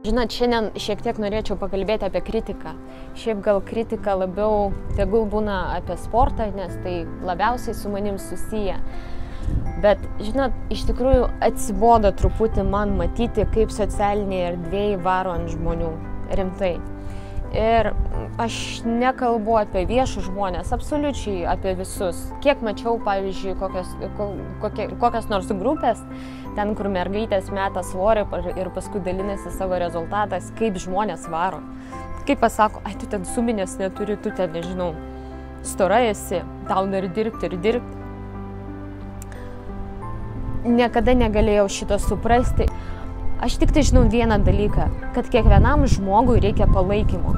Žinot, šiandien šiek tiek norėčiau pakalbėti apie kritiką. Šiaip gal kritika labiau tegul būna apie sportą, nes tai labiausiai su manim susiję. Bet, žinot, iš tikrųjų atsibodo truputį man matyti, kaip socialiniai erdvėjai varo ant žmonių. Rimtai. Ir aš nekalbu apie viešus žmonės, absoliučiai apie visus. Kiek mačiau, pavyzdžiui, kokias nors grupės, ten, kur mergaitės meta svorį ir paskui dalinasi savo rezultatais, kaip žmonės varo. Kaip pasako, ai, tu ten suminės neturi, tu ten, nežinau, stora esi, tau nori dirbti ir dirbti. Niekada negalėjau šito suprasti. Aš tik tai žinau vieną dalyką, kad kiekvienam žmogui reikia palaikymo.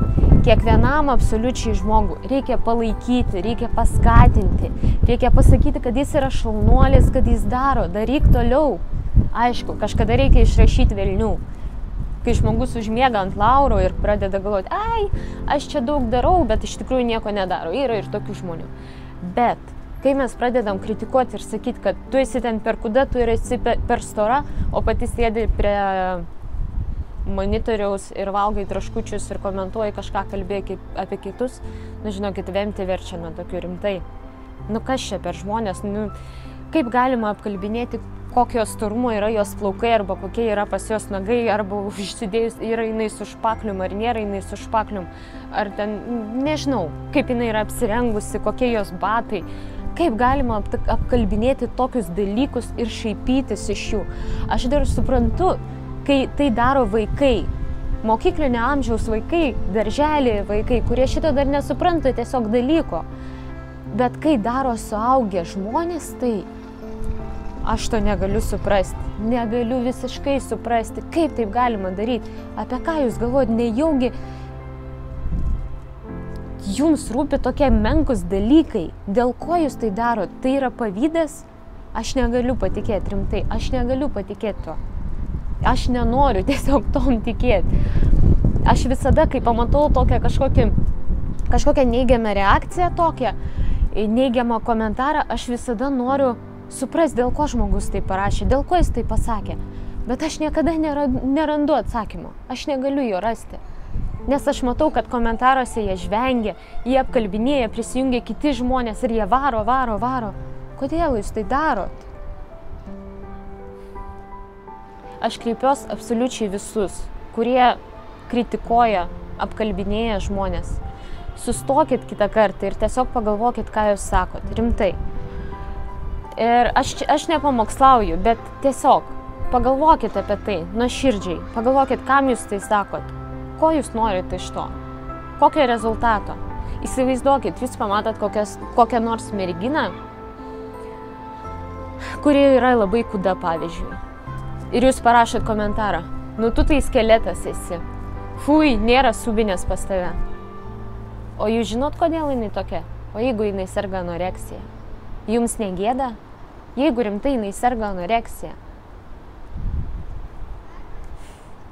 Kiekvienam absoliučiai žmogui reikia palaikyti, reikia paskatinti, reikia pasakyti, kad jis yra šaunuolis, kad jis daro, daryk toliau. Aišku, kažkada reikia išrašyti velnių. Kai žmogus užmiega ant lauro ir pradeda galvoti, ai, aš čia daug darau, bet iš tikrųjų nieko nedaro. Yra ir tokių žmonių. Bet kai mes pradedam kritikuoti ir sakyti, kad tu esi ten per kuda, tu esi per stora, o pati sėdi prie monitoriaus ir valgai traškučius ir komentuoji kažką, kalbėji apie kitus, nu žinokit, vemti verčia nuo tokių rimtai. Nu kas čia per žmonės, nu kaip galima apkalbinėti, kokio storumo yra jos plaukai, arba kokie yra pas jos nagai, arba užsidėjus, yra jinai su špaklium, ar nėra jinai su špaklium, ar ten, nežinau, kaip jinai yra apsirengusi, kokie jos batai. Kaip galima apkalbinėti tokius dalykus ir šaipytis iš jų. Aš dar suprantu, kai tai daro vaikai, mokyklinio amžiaus vaikai, darželį vaikai, kurie šito dar nesupranta tiesiog dalyko. Bet kai daro suaugę žmonės, tai aš to negaliu suprasti. Negaliu visiškai suprasti, kaip taip galima daryti. Apie ką jūs galvojat, nejaugi jums rūpi tokie menkus dalykai, dėl ko jūs tai darot, tai yra pavydas, aš negaliu patikėti rimtai, aš negaliu patikėti to. Aš nenoriu tiesiog tom tikėti. Aš visada, kai pamatau tokią kažkokią neigiamą reakciją, tokią neigiamą komentarą, aš visada noriu suprasti, dėl ko žmogus tai parašė, dėl ko jis tai pasakė. Bet aš niekada nerandu atsakymo, aš negaliu jo rasti. Nes aš matau, kad komentaruose jie žvengia, jie apkalbinėja, prisijungia kiti žmonės ir jie varo. Kodėl jūs tai darot? Aš kreipiuosi absoliučiai visus, kurie kritikuoja, apkalbinėja žmonės. Sustokit kitą kartą ir tiesiog pagalvokit, ką jūs sakot, rimtai. Ir aš nepamokslauju, bet tiesiog pagalvokit apie tai, nuoširdžiai, pagalvokit, kam jūs tai sakot. Ko jūs norite iš to? Kokio rezultato? Įsivaizduokit, jūs pamatot kokią nors merginą, kuri yra labai kuda, pavyzdžiui. Ir jūs parašot komentarą, nu tu tai skeletas esi. Fui, nėra subinės pas tave. O jūs žinot, kodėl jinai tokia? O jeigu jinai serga anoreksija? Jums negėda? Jeigu rimtai jinai serga anoreksija?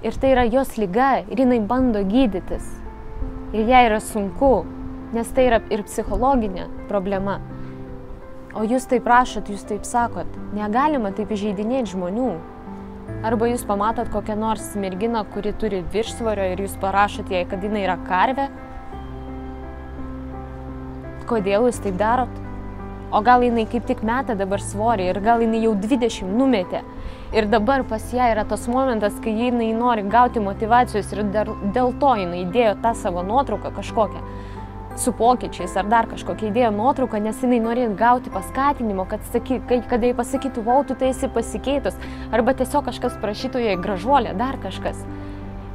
Ir tai yra jos liga, ir jinai bando gydytis. Ir jai yra sunku, nes tai yra ir psichologinė problema. O jūs taip prašot, jūs taip sakot, negalima taip įžeidinėti žmonių. Arba jūs pamatot kokią nors merginą, kuri turi viršsvorio ir jūs parašot jai, kad jinai yra karvė. Kodėl jūs taip darot? O gal jinai kaip tik meta dabar svorį ir gal jinai jau 20 numetė. Ir dabar pas ją yra tas momentas, kai jinai nori gauti motyvacijos ir dėl to jinai įdėjo tą savo nuotrauką kažkokią su pokyčiais ar dar kažkokią įdėjo nuotrauką, nes jinai nori gauti paskatinimo, kad jai pasakytų, vau, tu tai esi pasikeitus, arba tiesiog kažkas parašytų jai gražuolė, dar kažkas.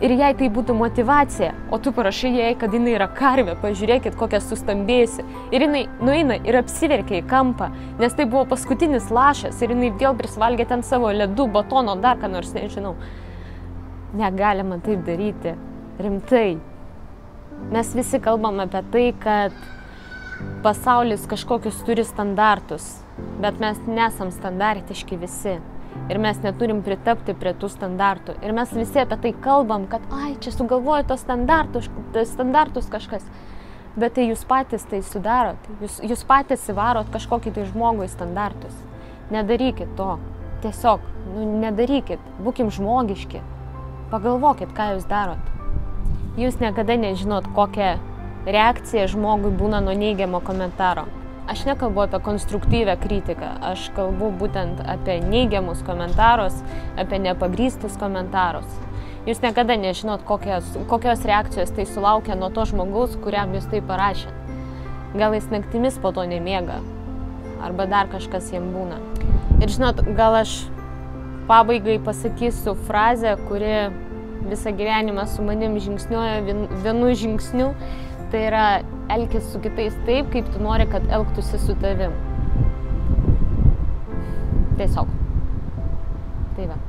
Ir jei tai būtų motyvacija, o tu parašai jai, kad jinai yra karvė, pažiūrėkit, kokią sustambėjusi. Ir jinai nueina ir apsiverkia į kampą, nes tai buvo paskutinis lašas ir jinai vėl prisvalgė ten savo ledų, batono, dar ką nors, nežinau. Negalima taip daryti. Rimtai. Mes visi kalbam apie tai, kad pasaulis kažkokius turi standartus, bet mes nesam standartiški visi. Ir mes neturim pritapti prie tų standartų. Ir mes visi apie tai kalbam, kad ai, čia sugalvoja tos standartus kažkas. Bet tai jūs patys tai sudarot. Jūs patys įvarot kažkokį tai žmogų į standartus. Nedarykit to. Tiesiog, nedarykit. Būkim žmogiški. pagalvokit, ką jūs darot. Jūs niekada nežinot, kokia reakcija žmogui būna nuo neigiamo komentaro. Aš nekalbu apie konstruktyvę kritiką, aš kalbu būtent apie neigiamus komentarus, apie nepagrįstus komentarus. Jūs niekada nežinot, kokios reakcijos tai sulaukia nuo to žmogaus, kuriam jūs tai parašėt. Gal jis naktimis po to nemiega, arba dar kažkas jam būna. Ir žinot, gal aš pabaigai pasakysiu frazę, kuri visą gyvenimą su manim žingsniuoja vienu žingsniu, tai yra elkis su kitais taip, kaip tu nori, kad elgtųsi su tavim. Tiesiog. Tai va.